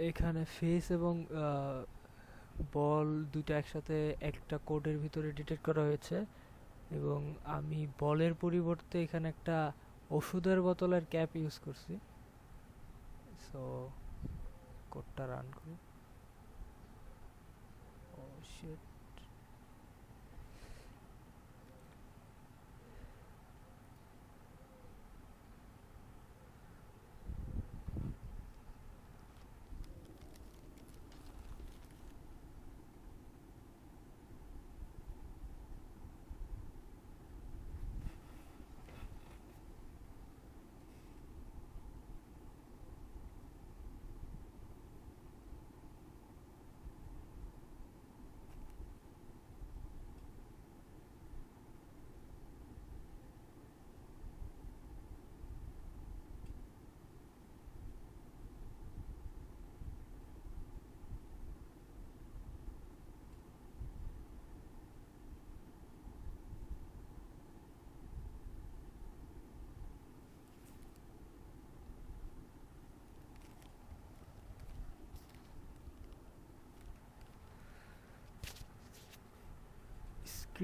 এখানে ফেস এবং বল দুইটা একসাথে একটা কোডের ভিতরে ডিটেক্ট করা হয়েছে, এবং আমি বলের পরিবর্তে এখানে একটা ওষুধের বোতলের ক্যাপ ইউজ করছি। সো কোডটা রান করি। ও শিট।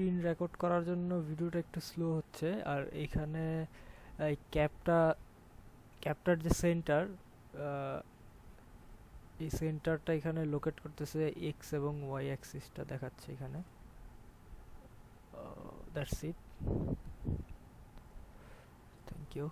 স্ক্রিন রেকর্ড করার জন্য ভিডিওটা একটু স্লো হচ্ছে। আর এখানে এই ক্যাপটার যে সেন্টার, এই সেন্টারটা এখানে লোকেট করতেছে, এক্স এবং ওয়াই অ্যাক্সিসটা দেখাচ্ছে এখানে। That's it. Thank you.